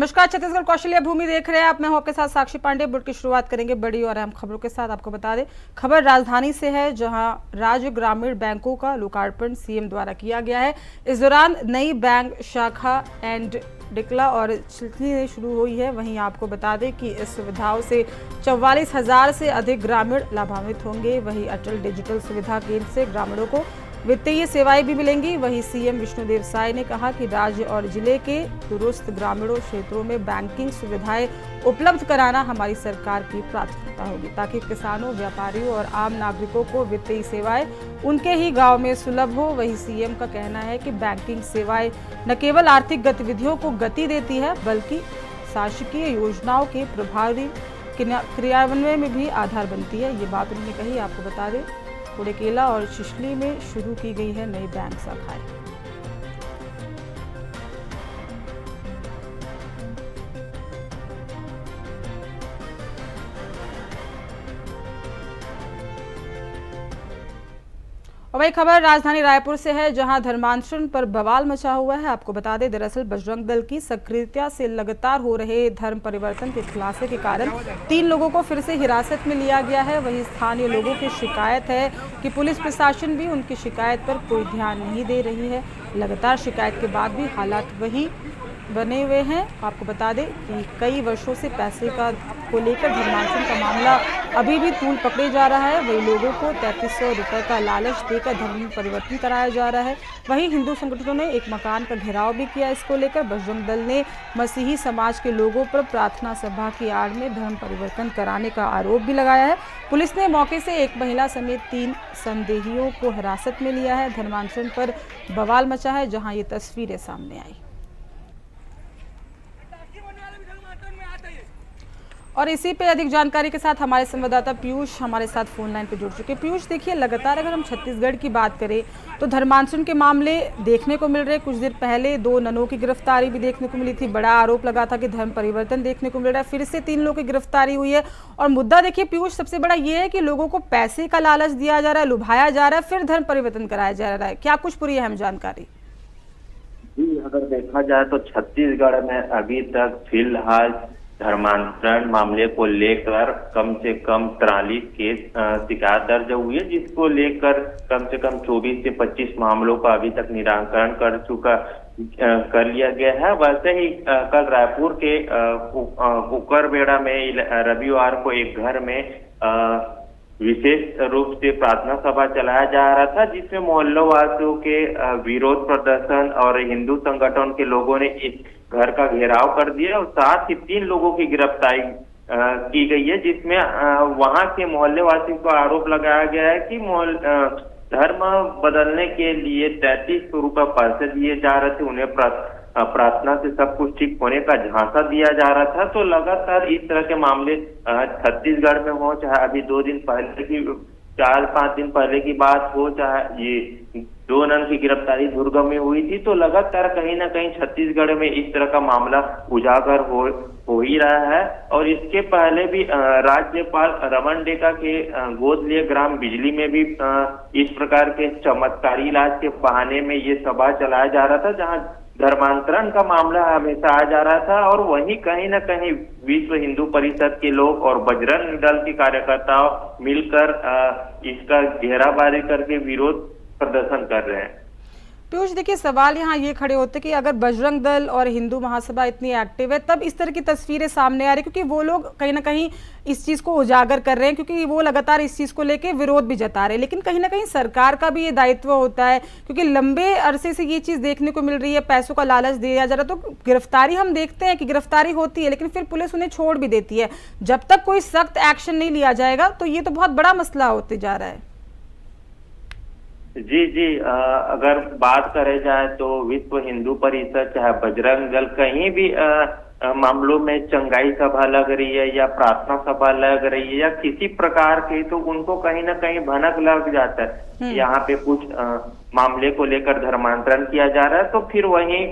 नमस्कार, छत्तीसगढ़ कौशल्या भूमि देख रहे हैं आप। मैं हूं आपके साथ साक्षी पांडे। बुलेटिन की शुरुआत करेंगे बड़ी और अहम खबरों के साथ। आपको बता दें, खबर राजधानी से है, जहां राज्य ग्रामीण बैंकों का लोकार्पण सीएम द्वारा किया गया है। इस दौरान नई बैंक शाखा एंड डिकला और चिल्ली शुरू हुई है। वहीं आपको बता दें कि इस सुविधाओं से 44,000 से अधिक ग्रामीण लाभान्वित होंगे। वहीं अटल डिजिटल सुविधा केंद्र से ग्रामीणों को वित्तीय सेवाएं भी मिलेंगी। वहीं सीएम विष्णुदेव साय ने कहा कि राज्य और जिले के दूरस्थ ग्रामीणों क्षेत्रों में बैंकिंग सुविधाएं उपलब्ध कराना हमारी सरकार की प्राथमिकता होगी, ताकि किसानों, व्यापारियों और आम नागरिकों को वित्तीय सेवाएं उनके ही गांव में सुलभ हो। वहीं सीएम का कहना है कि बैंकिंग सेवाएं न केवल आर्थिक गतिविधियों को गति देती है, बल्कि शासकीय योजनाओं के प्रभावी क्रियान्वयन में भी आधार बनती है। ये बात उन्होंने कही। आपको बता दें, कुड़ेकेला और चिचली में शुरू की गई है नई बैंक शाखाएं। और वही खबर राजधानी रायपुर से है, जहां धर्मांतरण पर बवाल मचा हुआ है। आपको बता दें, दरअसल बजरंग दल की सक्रियता से लगातार हो रहे धर्म परिवर्तन के खुलासे के कारण 3 लोगों को फिर से हिरासत में लिया गया है। वहीं स्थानीय लोगों की शिकायत है कि पुलिस प्रशासन भी उनकी शिकायत पर कोई ध्यान नहीं दे रही है। लगातार शिकायत के बाद भी हालात वही बने हुए हैं। आपको बता दें कि कई वर्षों से पैसे को लेकर धर्मांतरण का मामला अभी भी तूल पकड़े जा रहा है। वही लोगों को 3300 रुपये का लालच देकर धर्म परिवर्तन कराया जा रहा है। वहीं हिंदू संगठनों ने एक मकान का घेराव भी किया। इसको लेकर बजरंग दल ने मसीही समाज के लोगों पर प्रार्थना सभा की आड़ में धर्म परिवर्तन कराने का आरोप भी लगाया है। पुलिस ने मौके से एक महिला समेत 3 संदेहियों को हिरासत में लिया है। धर्मांतरण पर बवाल मचा है, जहां ये तस्वीरें सामने आई। और इसी पे अधिक जानकारी के साथ हमारे संवाददाता पीयूष हमारे साथ फोन लाइन पे जुड़ चुके हैं। पीयूष, देखिए, लगातार अगर हम छत्तीसगढ़ की बात करें तो धर्मांतरण के मामले देखने को मिल रहे। कुछ देर पहले 2 ननों की गिरफ्तारी भी देखने को मिली थी। बड़ा आरोप लगा था कि धर्म परिवर्तन देखने को मिल रहा है। फिर से 3 लोगों की गिरफ्तारी हुई है। और मुद्दा देखिए पीयूष, सबसे बड़ा ये है कि लोगों को पैसे का लालच दिया जा रहा है, लुभाया जा रहा है, फिर धर्म परिवर्तन कराया जा रहा है। क्या कुछ पूरी अहम जानकारी? जी, अगर देखा जाए तो छत्तीसगढ़ में अभी तक फिलहाल धर्मांतरण मामले को लेकर कम से कम 43 केस शिकायत दर्ज हुई है, जिसको लेकर कम से कम 24 से 25 मामलों का अभी तक निराकरण कर लिया गया है। वैसे ही कल रायपुर के कुकरबेड़ा में रविवार को एक घर में विशेष रूप से प्रार्थना सभा चलाया जा रहा था, जिसमें मोहल्लों वासियों के विरोध प्रदर्शन और हिंदू संगठन के लोगों ने इस घर का घेराव कर दिया और साथ ही 3 लोगों की गिरफ्तारी की गई है, जिसमें वहां के मोहल्ले वासियों को आरोप लगाया गया है कि धर्म बदलने के लिए 3300 रुपये पैसे दिए जा रहे थे। उन्हें प्रार्थना से सब कुछ ठीक होने का झांसा दिया जा रहा था। तो लगातार इस तरह के मामले छत्तीसगढ़ में हो, चाहे अभी 2 दिन पहले की 4-5 दिन पहले की बात हो, चाहे ये 2 नन की गिरफ्तारी दुर्ग में हुई थी, तो लगातार कहीं ना कहीं छत्तीसगढ़ में इस तरह का मामला उजागर हो ही रहा है। और इसके पहले भी राज्यपाल रमन डेका के गोद लिए ग्राम बिजली में भी इस प्रकार के चमत्कारी इलाज के बहाने में ये सभा चलाया जा रहा था, जहां धर्मांतरण का मामला हमेशा आ जा रहा था। और वहीं कहीं ना कहीं विश्व हिंदू परिषद के लोग और बजरंग दल के कार्यकर्ताओं मिलकर इसका घेराबारी करके विरोध प्रदर्शन कर रहे हैं। पीयूष, देखिए, सवाल यहाँ ये खड़े होते कि अगर बजरंग दल और हिंदू महासभा इतनी एक्टिव है, तब इस तरह की तस्वीरें सामने आ रही, क्योंकि वो लोग कहीं ना कहीं इस चीज को उजागर कर रहे हैं, क्योंकि वो लगातार इस चीज को लेके विरोध भी जता रहे हैं। लेकिन कहीं ना कहीं सरकार का भी ये दायित्व होता है, क्योंकि लंबे अरसे से ये चीज देखने को मिल रही है, पैसों का लालच दिया जा रहा है। तो गिरफ्तारी हम देखते हैं कि गिरफ्तारी होती है, लेकिन फिर पुलिस उन्हें छोड़ भी देती है। जब तक कोई सख्त एक्शन नहीं लिया जाएगा तो ये तो बहुत बड़ा मसला होते जा रहा है। जी, अगर बात करे जाए तो विश्व हिंदू परिषद चाहे बजरंग दल कहीं भी मामलों में चंगाई सभा लग रही है या प्रार्थना सभा लग रही है या किसी प्रकार की, तो उनको कहीं ना कहीं भनक लग जाता है। यहाँ पे कुछ मामले को लेकर धर्मांतरण किया जा रहा है, तो फिर वहीं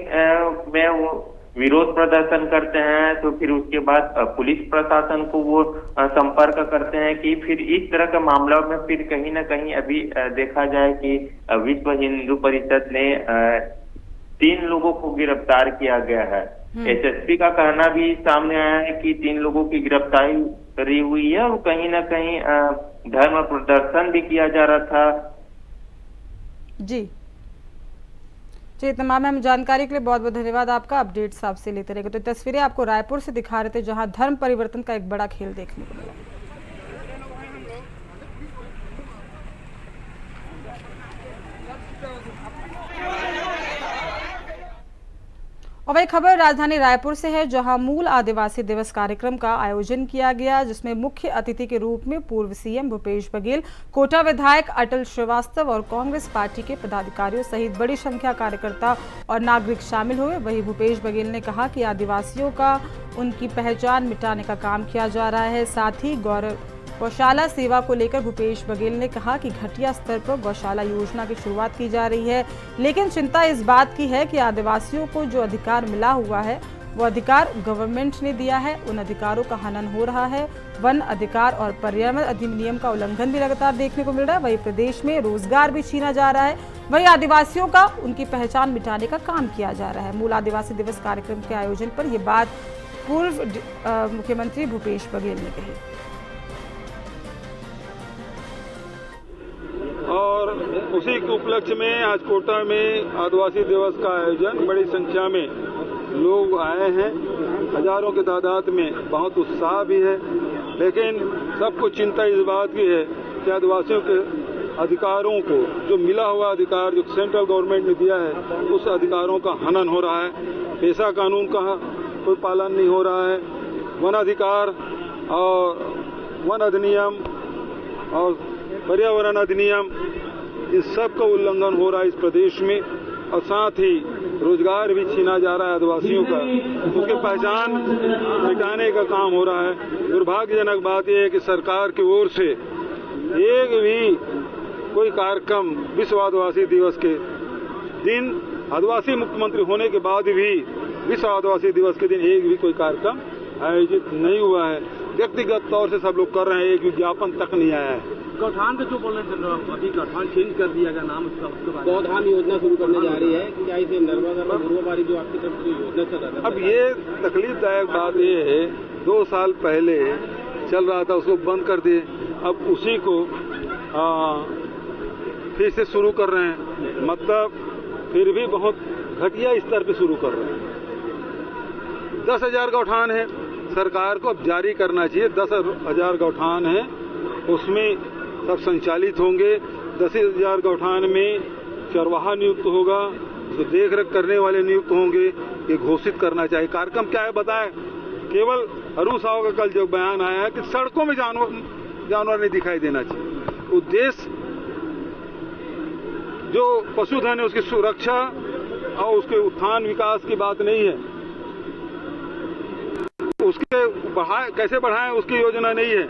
में वो विरोध प्रदर्शन करते हैं। तो फिर उसके बाद पुलिस प्रशासन को वो संपर्क करते हैं कि फिर इस तरह के मामलों में फिर कहीं ना कहीं अभी देखा जाए कि विश्व हिंदू परिषद ने 3 लोगों को गिरफ्तार किया गया है। एसएसपी का कहना भी सामने आया है कि 3 लोगों की गिरफ्तारी करी हुई है और कहीं ना कहीं धर्म प्रदर्शन भी किया जा रहा था। जी जी, तमाम हम जानकारी के लिए बहुत बहुत धन्यवाद आपका। अपडेट्स आपसे लेते रहेंगे। तो तस्वीरें आपको रायपुर से दिखा रहे थे, जहां धर्म परिवर्तन का एक बड़ा खेल देखने को मिला। और वही खबर राजधानी रायपुर से है, जहां मूल आदिवासी दिवस कार्यक्रम का आयोजन किया गया, जिसमें मुख्य अतिथि के रूप में पूर्व सीएम भूपेश बघेल, कोटा विधायक अटल श्रीवास्तव और कांग्रेस पार्टी के पदाधिकारियों सहित बड़ी संख्या कार्यकर्ता और नागरिक शामिल हुए। वहीं भूपेश बघेल ने कहा कि आदिवासियों का उनकी पहचान मिटाने का काम किया जा रहा है। साथ ही गौशाला सेवा को लेकर भूपेश बघेल ने कहा कि घटिया स्तर पर गौशाला योजना की शुरुआत की जा रही है, लेकिन चिंता इस बात की है कि आदिवासियों को जो अधिकार मिला हुआ है वो अधिकार गवर्नमेंट ने दिया है, उन अधिकारों का हनन हो रहा है। वन अधिकार और पर्यावरण अधिनियम का उल्लंघन भी लगातार देखने को मिल रहा है। वहीं प्रदेश में रोजगार भी छीना जा रहा है। वहीं आदिवासियों का उनकी पहचान मिटाने का काम किया जा रहा है। मूल आदिवासी दिवस कार्यक्रम के आयोजन पर यह बात पूर्व मुख्यमंत्री भूपेश बघेल ने कही। और उसी के उपलक्ष्य में आज कोटा में आदिवासी दिवस का आयोजन, बड़ी संख्या में लोग आए हैं, हजारों की तादाद में, बहुत उत्साह भी है। लेकिन सबको चिंता इस बात की है कि आदिवासियों के अधिकारों को, जो मिला हुआ अधिकार जो सेंट्रल गवर्नमेंट ने दिया है, उस अधिकारों का हनन हो रहा है। पेशा कानून का कोई पालन नहीं हो रहा है। वन अधिकार और वन अधिनियम और पर्यावरण अधिनियम, इस सब का उल्लंघन हो रहा है इस प्रदेश में। और साथ ही रोजगार भी छीना जा रहा है आदिवासियों का, उसकी पहचान मिटाने का काम हो रहा है। दुर्भाग्यजनक बात यह है कि सरकार की ओर से एक भी कोई कार्यक्रम विश्व आदिवासी दिवस के दिन, आदिवासी मुख्यमंत्री होने के बाद भी विश्व आदिवासी दिवस के दिन एक भी कोई कार्यक्रम आयोजित नहीं हुआ है। व्यक्तिगत तौर से सब लोग कर रहे हैं, एक विज्ञापन तक नहीं आया है। गौठान का जो बोल रहे थे, अभी गौठान चेंज कर दिया गया नाम उसका, गौधान योजना शुरू करने जा रही है, क्या इसे नर्मदा पूर्ववारी जो आपकी तरफ से योजना चल रहा था? अब ये तकलीफदायक बात ये है, 2 साल पहले चल रहा था, उसको बंद कर दिए। अब उसी को फिर से शुरू कर रहे हैं, मतलब फिर भी बहुत घटिया स्तर पे शुरू कर रहे हैं। 10,000 गौठान है, सरकार को अब जारी करना चाहिए। 10,000 गौठान है, उसमें सब संचालित होंगे। 10,000 गौठान में चरवाहा नियुक्त होगा, तो देख रेख करने वाले नियुक्त होंगे, ये घोषित करना चाहिए। कार्यक्रम क्या है बताएं। केवल अरुण साव का कल जो बयान आया है कि सड़कों में जानवर नहीं दिखाई देना चाहिए। उद्देश्य जो पशुधन है उसकी सुरक्षा और उसके उत्थान विकास की बात नहीं है, उसके कैसे बढ़ाएं उसकी योजना नहीं है।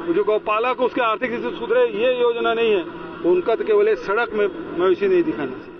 जो गौपालक उसके आर्थिक स्थिति सुधरे ये योजना नहीं है। उनका तो केवल सड़क में मवेशी नहीं दिखाना चाहिए।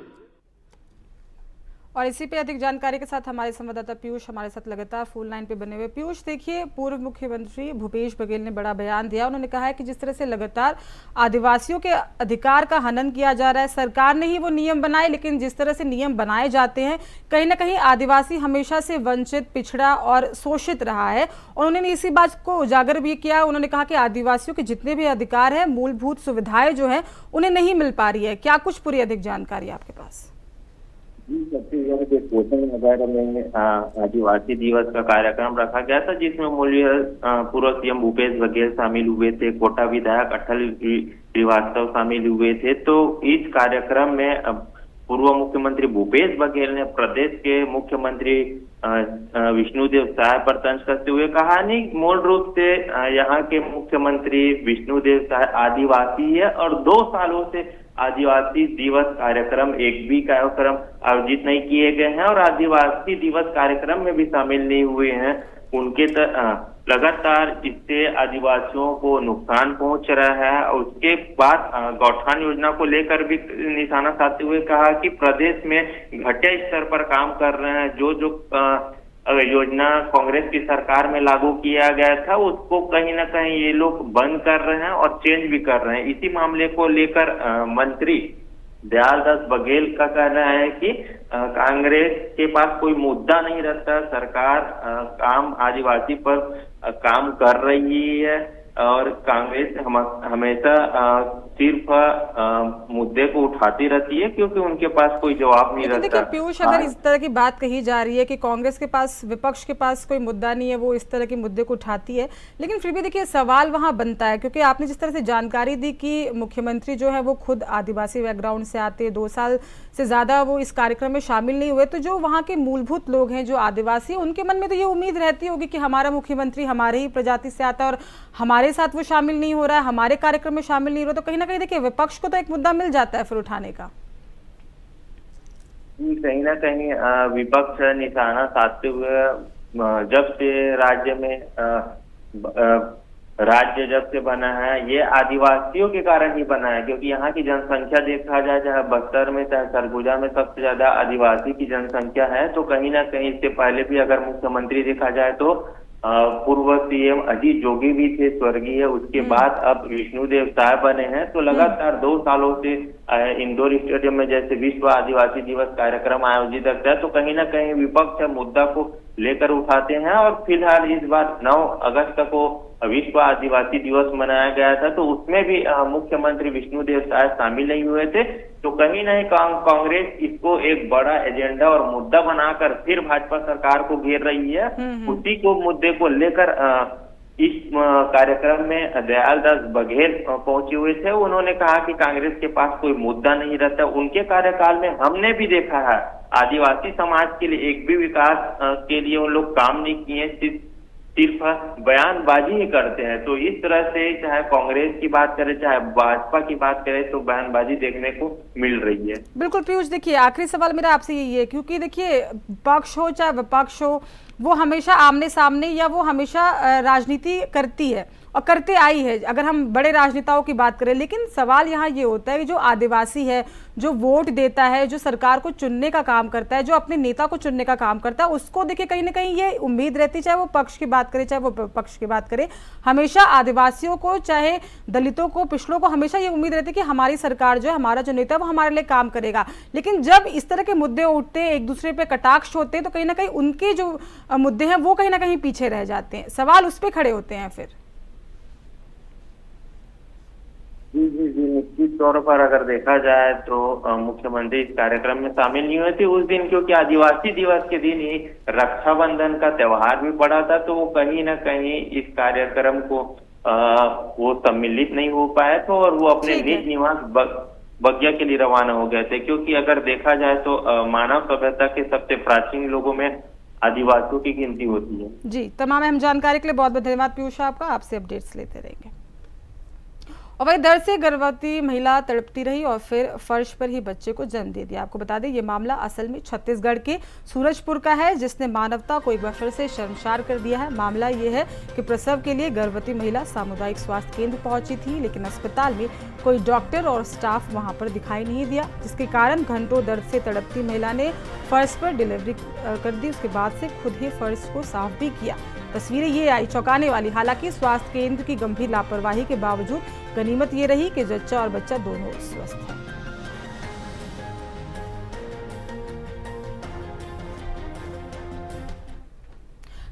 और इसी पे अधिक जानकारी के साथ हमारे संवाददाता पीयूष हमारे साथ लगातार फोन लाइन पे बने हुए। पीयूष, देखिए, पूर्व मुख्यमंत्री भूपेश बघेल ने बड़ा बयान दिया। उन्होंने कहा है कि जिस तरह से लगातार आदिवासियों के अधिकार का हनन किया जा रहा है, सरकार ने ही वो नियम बनाए, लेकिन जिस तरह से नियम बनाए जाते हैं, कहीं ना कहीं आदिवासी हमेशा से वंचित, पिछड़ा और शोषित रहा है। और उन्होंने इसी बात को उजागर भी किया। उन्होंने कहा कि आदिवासियों के जितने भी अधिकार है, मूलभूत सुविधाएं जो है उन्हें नहीं मिल पा रही है। क्या कुछ पूरी अधिक जानकारी आपके पास? छत्तीसगढ़ के कोटा नगर में आदिवासी दिवस का कार्यक्रम रखा गया था, जिसमें पूर्व सीएम भूपेश बघेल शामिल हुए थे, कोटा विधायक अटल श्रीवास्तव शामिल हुए थे। तो इस कार्यक्रम में पूर्व मुख्यमंत्री भूपेश बघेल ने प्रदेश के मुख्यमंत्री विष्णुदेव साय पर तंज करते हुए कहा, नहीं, मूल रूप से यहाँ के मुख्यमंत्री विष्णुदेव साय आदिवासी है और 2 सालों से आदिवासी दिवस कार्यक्रम एक भी कार्यक्रम आयोजित नहीं किए गए हैं और आदिवासी दिवस कार्यक्रम में भी शामिल नहीं हुए हैं। उनके लगातार इससे आदिवासियों को नुकसान पहुंच रहा है। और उसके बाद गौठान योजना को लेकर भी निशाना साधते हुए कहा कि प्रदेश में घटिया स्तर पर काम कर रहे हैं। जो योजना कांग्रेस की सरकार में लागू किया गया था, उसको कहीं ना कहीं ये लोग बंद कर रहे हैं और चेंज भी कर रहे हैं। इसी मामले को लेकर मंत्री दयालदास बघेल का कहना है कि कांग्रेस के पास कोई मुद्दा नहीं रहता, सरकार काम आदिवासी पर काम कर रही है और कांग्रेस हमेशा सिर्फ मुद्दे को उठाती रहती है क्योंकि उनके पास कोई जवाब नहीं लेकिन रहता। देखिए पीयूष, अगर इस तरह की बात कही जा रही है कि कांग्रेस के पास, विपक्ष के पास कोई मुद्दा नहीं है, वो इस तरह के मुद्दे को उठाती है, लेकिन फिर भी देखिए सवाल वहां बनता है क्योंकि आपने जिस तरह से जानकारी दी कि मुख्यमंत्री जो है वो खुद आदिवासी बैकग्राउंड से आते, 2 साल से ज्यादा वो इस कार्यक्रम में शामिल नहीं हुए, तो जो वहाँ के मूलभूत लोग हैं, जो आदिवासी, उनके मन में तो ये उम्मीद रहती होगी कि हमारा मुख्यमंत्री हमारे ही प्रजाति से आता है और हमारे साथ वो शामिल नहीं हो रहा है, हमारे कार्यक्रम में शामिल नहीं हो रहा, तो कहीं ना कहीं देखिए विपक्ष को तो एक मुद्दा मिल जाता है फिर उठाने का। कहीं ना कहीं विपक्ष निशाना साधते हुए जब से राज्य में राज्य जब से बना है, ये आदिवासियों के कारण ही बना है क्योंकि यहाँ की जनसंख्या देखा जाए, चाहे बस्तर में चाहे सरगुजा में सबसे ज्यादा आदिवासी की जनसंख्या है। तो कहीं ना कहीं इससे पहले भी अगर मुख्यमंत्री देखा जाए तो पूर्व सीएम अजीत जोगी भी थे स्वर्गीय, उसके बाद अब विष्णुदेव साय बने हैं। तो लगातार 2 सालों से इंदौर स्टेडियम में जैसे विश्व आदिवासी दिवस कार्यक्रम आयोजित करता है, तो कहीं ना कहीं विपक्ष मुद्दा को लेकर उठाते हैं। और फिलहाल इस बार 9 अगस्त को विश्व आदिवासी दिवस मनाया गया था, तो उसमें भी मुख्यमंत्री विष्णुदेव साय शामिल नहीं हुए थे। तो कहीं ना कहीं कांग्रेस इसको एक बड़ा एजेंडा और मुद्दा बनाकर फिर भाजपा सरकार को घेर रही है। उसी को मुद्दे को लेकर इस कार्यक्रम में दयालदास बघेल पहुंचे हुए थे। उन्होंने कहा कि कांग्रेस के पास कोई मुद्दा नहीं रहता। उनके कार्यकाल में हमने भी देखा है आदिवासी समाज के लिए एक भी विकास के लिए उन लोग काम नहीं किए, सिर्फ बयानबाजी ही करते हैं। तो इस तरह से चाहे कांग्रेस की बात करें चाहे भाजपा की बात करें तो बयानबाजी देखने को मिल रही है। बिल्कुल पीयूष, देखिए आखिरी सवाल मेरा आपसे यही है क्योंकि देखिए पक्ष हो चाहे विपक्ष हो, वो हमेशा आमने सामने या वो हमेशा राजनीति करती है और करते आई है, अगर हम बड़े राजनेताओं की बात करें। लेकिन सवाल यहाँ ये होता है कि जो आदिवासी है, जो वोट देता है, जो सरकार को चुनने का काम करता है, जो अपने नेता को चुनने का काम करता है, उसको देखिए कहीं ना कहीं ये उम्मीद रहती, चाहे वो पक्ष की बात करे चाहे वो विपक्ष की बात करे, हमेशा आदिवासियों को चाहे दलितों को, पिछड़ों को हमेशा ये उम्मीद रहती है कि हमारी सरकार जो है, हमारा जो नेता है वो हमारे लिए काम करेगा। लेकिन जब इस तरह के मुद्दे उठते हैं, एक दूसरे पे कटाक्ष होते हैं, तो कहीं ना कहीं उनके जो मुद्दे हैं वो कहीं ना कहीं पीछे रह जाते हैं, सवाल उस पर खड़े होते हैं फिर। जी, निश्चित तौर पर अगर देखा जाए तो मुख्यमंत्री इस कार्यक्रम में शामिल नहीं हुए थे उस दिन, क्योंकि आदिवासी दिवस के दिन ही रक्षाबंधन का त्योहार भी पड़ा था। तो वो कहीं ना कहीं इस कार्यक्रम को वो सम्मिलित नहीं हो पाए थे और वो अपने निज निवास बगिया के लिए रवाना हो गए थे। क्योंकि अगर देखा जाए तो मानव सभ्यता के सबसे प्राचीन लोगों में आदिवासियों की गिनती होती है। जी, तमाम अहम जानकारी के लिए बहुत बहुत धन्यवाद पीयूष आपका, आपसे अपडेट्स लेते रहेंगे। और वही दर्द से गर्भवती महिला तड़पती रही और फिर फर्श पर ही बच्चे को जन्म दे दिया। आपको बता दें ये मामला असल में छत्तीसगढ़ के सूरजपुर का है, जिसने मानवता को एक बार फिर से शर्मसार कर दिया है। मामला ये है कि प्रसव के लिए गर्भवती महिला सामुदायिक स्वास्थ्य केंद्र पहुंची थी, लेकिन अस्पताल में कोई डॉक्टर और स्टाफ वहां पर दिखाई नहीं दिया, जिसके कारण घंटों दर्द से तड़पती महिला ने फर्श पर डिलीवरी कर दी। उसके बाद से खुद ही फर्श को साफ भी किया। तस्वीरें ये आई चौंकाने वाली। हालांकि स्वास्थ्य केंद्र की गंभीर लापरवाही के बावजूद गनीमत ये रही कि जच्चा और बच्चा दोनों स्वस्थ हैं।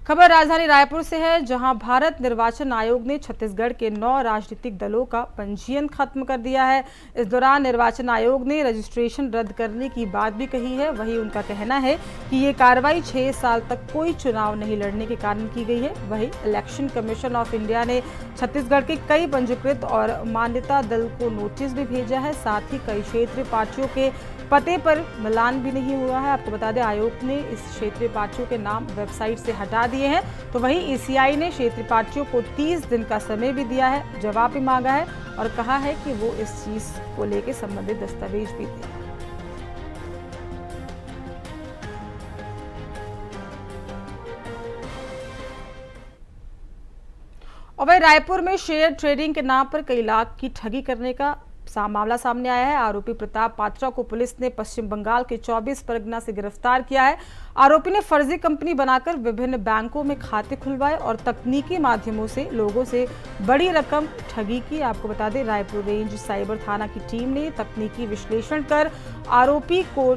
खबर राजधानी रायपुर से है, जहां भारत निर्वाचन आयोग ने छत्तीसगढ़ के 9 राजनीतिक दलों का पंजीयन खत्म कर दिया है। इस दौरान निर्वाचन आयोग ने रजिस्ट्रेशन रद्द करने की बात भी कही है। वहीं उनका कहना है कि ये कार्रवाई 6 साल तक कोई चुनाव नहीं लड़ने के कारण की गई है। वहीं इलेक्शन कमीशन ऑफ इंडिया ने छत्तीसगढ़ के कई पंजीकृत और मान्यता दल को नोटिस भी भेजा है। साथ ही कई क्षेत्रीय पार्टियों के पते पर मिलान भी नहीं हुआ है। आपको बता दें आयोग ने इस क्षेत्रीय पार्टियों के नाम वेबसाइट से हटा दिए हैं। तो वहीं ईसीआई ने क्षेत्रीय पार्टियों को 30 दिन का समय भी दिया है, जवाब भी मांगा है और कहा है कि वो इस चीज को लेकर संबंधित दस्तावेज भी दें। और वही रायपुर में शेयर ट्रेडिंग के नाम पर कई लाख की ठगी करने का मामला सामने आया है। आरोपी प्रताप पात्रा को पुलिस ने पश्चिम बंगाल के 24 परगना से गिरफ्तार किया है। आरोपी ने फर्जी कंपनी बनाकर विभिन्न बैंकों में खाते खुलवाए और तकनीकी माध्यमों से लोगों से बड़ी रकम ठगी की। आपको बता दें, रायपुर रेंज साइबर थाना की टीम ने तकनीकी विश्लेषण कर आरोपी को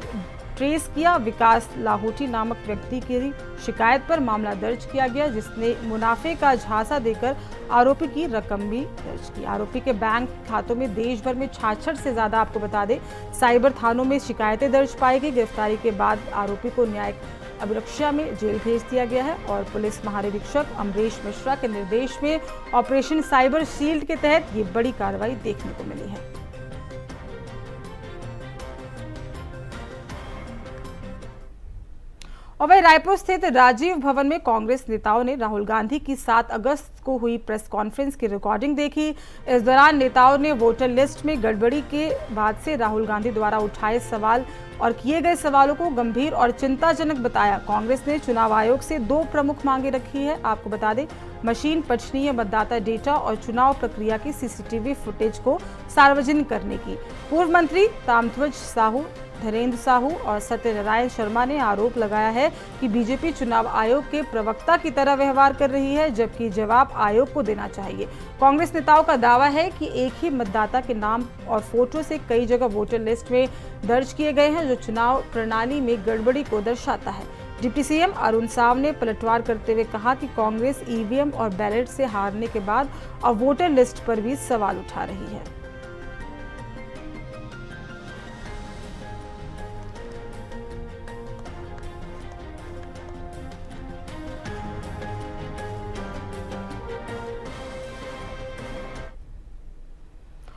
ट्रेस किया। विकास लाहौटी नामक व्यक्ति की शिकायत पर मामला दर्ज किया गया, जिसने मुनाफे का झांसा देकर आरोपी की रकम भी दर्ज की। आरोपी के बैंक खातों में देश भर में 66 से ज्यादा, आपको बता दें, साइबर थानों में शिकायतें दर्ज पाई गई। गिरफ्तारी के बाद आरोपी को न्यायिक अभिरक्षा में जेल भेज दिया गया है और पुलिस महानिरीक्षक अमरीश मिश्रा के निर्देश में ऑपरेशन साइबर शील्ड के तहत ये बड़ी कार्रवाई देखने को मिली है। और वही रायपुर स्थित राजीव भवन में कांग्रेस नेताओं ने राहुल गांधी की 7 अगस्त को हुई प्रेस कॉन्फ्रेंस की रिकॉर्डिंग देखी। इस दौरान नेताओं ने वोटर लिस्ट में गड़बड़ी के बाद से राहुल गांधी द्वारा उठाए सवाल और किए गए सवालों को गंभीर और चिंताजनक बताया। कांग्रेस ने चुनाव आयोग से 2 प्रमुख मांगे रखी है। आपको बता दें, मशीन पठनीय मतदाता डेटा और चुनाव प्रक्रिया की सीसीटीवी फुटेज को सार्वजनिक करने की। पूर्व मंत्री ताम्रध्वज साहू, धीरेन्द्र साहू और सत्यनारायण शर्मा ने आरोप लगाया है कि बीजेपी चुनाव आयोग के प्रवक्ता की तरह व्यवहार कर रही है, जबकि जवाब आयोग को देना चाहिए। कांग्रेस नेताओं का दावा है कि एक ही मतदाता के नाम और फोटो से कई जगह वोटर लिस्ट में दर्ज किए गए हैं, जो चुनाव प्रणाली में गड़बड़ी को दर्शाता है। डिप्टी सीएम अरुण साव ने पलटवार करते हुए कहा कि कांग्रेस ईवीएम और बैलेट से हारने के बाद अब वोटर लिस्ट पर भी सवाल उठा रही है।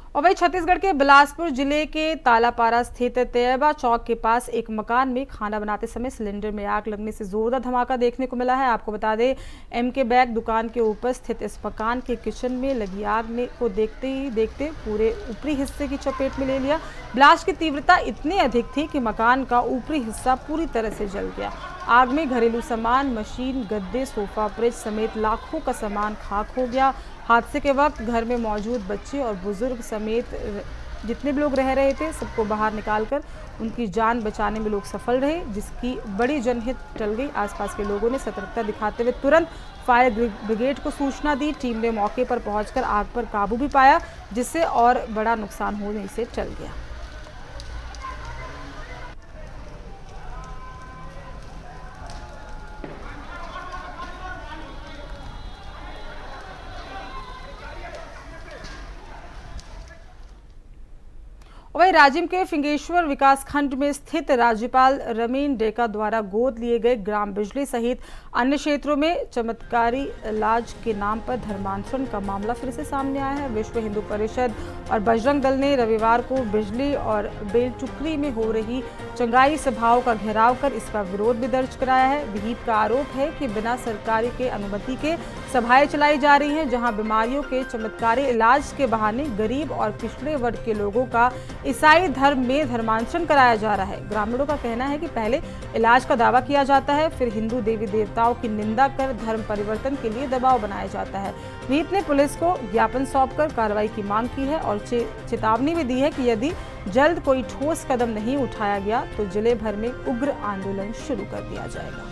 और वही छत्तीसगढ़ के बिलासपुर जिले के तालापारा स्थित तैयबा चौक के पास एक मकान में खाना बनाते समय सिलेंडर में आग लगने से जोरदार धमाका देखने को मिला है। आपको बता दें, एमके बैग दुकान के ऊपर स्थित इस मकान के किचन में लगी आग ने को देखते ही देखते पूरे ऊपरी हिस्से की चपेट में ले लिया। ब्लास्ट की तीव्रता इतनी अधिक थी कि मकान का ऊपरी हिस्सा पूरी तरह से जल गया। आग में घरेलू सामान, मशीन, गद्दे, सोफा, फ्रिज समेत लाखों का सामान खाक हो गया। हादसे के वक्त घर में मौजूद बच्चे और बुजुर्ग समेत जितने भी लोग रह रहे थे, सबको बाहर निकालकर उनकी जान बचाने में लोग सफल रहे, जिसकी बड़ी जनहित टल गई। आसपास के लोगों ने सतर्कता दिखाते हुए तुरंत फायर ब्रिगेड को सूचना दी। टीम ने मौके पर पहुंचकर आग पर काबू भी पाया, जिससे और बड़ा नुकसान होने से टल गया। वही राजिम के फिंगेश्वर विकासखंड में स्थित राज्यपाल रमीन डेका द्वारा गोद लिए गए ग्राम बिजली सहित अन्य क्षेत्रों में चमत्कारी इलाज के नाम पर धर्मांतरण का मामला फिर से सामने आया है। विश्व हिंदू परिषद और बजरंग दल ने रविवार को बिजली और बेलचुकरी में हो रही चंगाई सभाओं का घेराव कर इसका विरोध भी दर्ज कराया है। विहिप का आरोप है कि बिना सरकारी के अनुमति के सभाएं चलाई जा रही हैं, जहां बीमारियों के चमत्कारी इलाज के बहाने गरीब और पिछड़े वर्ग के लोगों का ईसाई धर्म में धर्मांतरण कराया जा रहा है। ग्रामीणों का कहना है कि पहले इलाज का दावा किया जाता है, फिर हिंदू देवी देवताओं की निंदा कर धर्म परिवर्तन के लिए दबाव बनाया जाता है। विहिप ने पुलिस को ज्ञापन सौंपकर कार्रवाई की मांग की है और चेतावनी भी दी है कि यदि जल्द कोई ठोस कदम नहीं उठाया गया तो जिले भर में उग्र आंदोलन शुरू कर दिया जाएगा।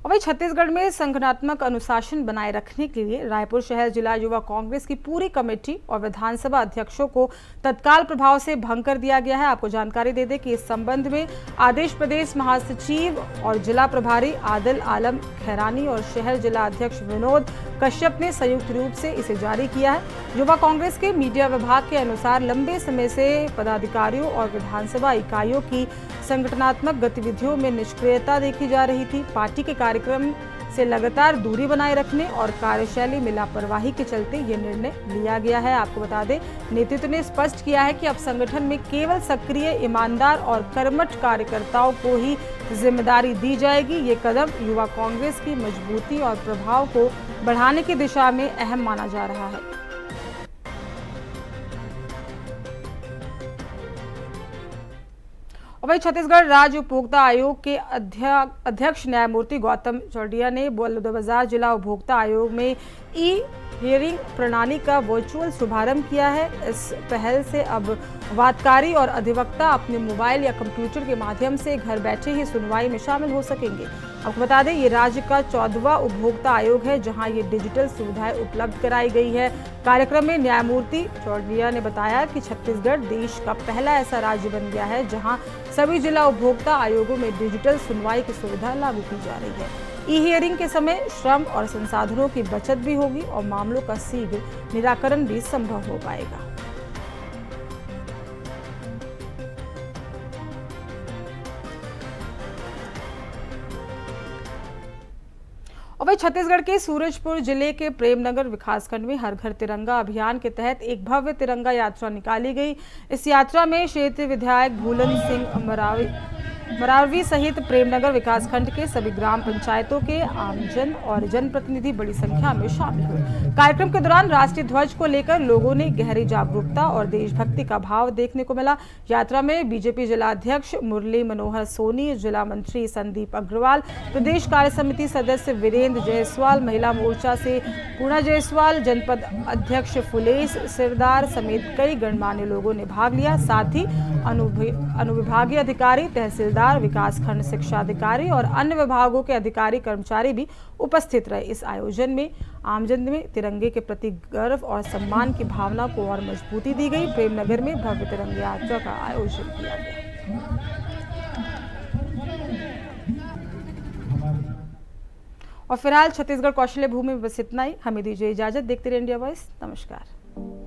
वही छत्तीसगढ़ में संगठनात्मक अनुशासन बनाए रखने के लिए रायपुर शहर जिला युवा कांग्रेस की पूरी कमेटी और विधानसभा अध्यक्षों को तत्काल प्रभाव से भंग कर दिया गया है। आपको जानकारी दे दें कि इस संबंध में आदेश प्रदेश महासचिव और जिला प्रभारी आदिल आलम खैरानी और शहर जिला अध्यक्ष विनोद कश्यप ने संयुक्त रूप से इसे जारी किया है। युवा कांग्रेस के मीडिया विभाग के अनुसार लंबे समय से पदाधिकारियों और विधानसभा इकाइयों की संगठनात्मक गतिविधियों में निष्क्रियता देखी जा रही थी। पार्टी के कार्यक्रम से लगातार दूरी बनाए रखने और कार्यशैली में लापरवाही के चलते ये निर्णय लिया गया है। आपको बता दें, नेतृत्व ने स्पष्ट किया है कि अब संगठन में केवल सक्रिय, ईमानदार और कर्मठ कार्यकर्ताओं को ही जिम्मेदारी दी जाएगी। ये कदम युवा कांग्रेस की मजबूती और प्रभाव को बढ़ाने की दिशा में अहम माना जा रहा है। और वहीं छत्तीसगढ़ राज्य उपभोक्ता आयोग के अध्यक्ष न्यायमूर्ति गौतम चौड़िया ने बलौदाबाजार जिला उपभोक्ता आयोग में ई हियरिंग प्रणाली का वर्चुअल शुभारंभ किया है। इस पहल से अब वादकारी और अधिवक्ता अपने मोबाइल या कंप्यूटर के माध्यम से घर बैठे ही सुनवाई में शामिल हो सकेंगे। आपको बता दें, ये राज्य का 14वां उपभोक्ता आयोग है जहां ये डिजिटल सुविधाएं उपलब्ध कराई गई है। कार्यक्रम में न्यायमूर्ति चौड़िया ने बताया कि छत्तीसगढ़ देश का पहला ऐसा राज्य बन गया है जहां सभी जिला उपभोक्ता आयोगों में डिजिटल सुनवाई की सुविधा लागू की जा रही है। ई हियरिंग के समय श्रम और संसाधनों की बचत भी होगी और मामलों का शीघ्र निराकरण भी संभव हो पाएगा। और वही छत्तीसगढ़ के सूरजपुर जिले के प्रेमनगर विकासखंड में हर घर तिरंगा अभियान के तहत एक भव्य तिरंगा यात्रा निकाली गई। इस यात्रा में क्षेत्रीय विधायक भूलन सिंह मरावी सहित प्रेमनगर विकासखंड के सभी ग्राम पंचायतों के आमजन और जनप्रतिनिधि बड़ी संख्या में शामिल हुए। कार्यक्रम के दौरान राष्ट्रीय ध्वज को लेकर लोगों ने गहरी जागरूकता और देशभक्ति का भाव देखने को मिला। यात्रा में बीजेपी जिलाध्यक्ष मुरली मनोहर सोनी, जिला मंत्री संदीप अग्रवाल, प्रदेश कार्य समिति सदस्य वीरेंद्र जायसवाल, महिला मोर्चा से पूर्णा जायसवाल, जनपद अध्यक्ष फुलेश सिरदार समेत कई गणमान्य लोगों ने भाग लिया। साथ ही अनुविभागीय अधिकारी, तहसीलदार, विकासखंड शिक्षा अधिकारी और अन्य विभागों के अधिकारी कर्मचारी भी उपस्थित रहे। इस आयोजन में आमजन में तिरंगे के प्रति गर्व और सम्मान की भावना को और मजबूती दी गई। प्रेमनगर में भव्य तिरंगा यात्रा का आयोजन किया गया। और फिलहाल छत्तीसगढ़ कौशल्य भूमि में बस इतना ही। हमें दीजिए इजाजत। देखते रहिए इंडिया वॉइस। नमस्कार।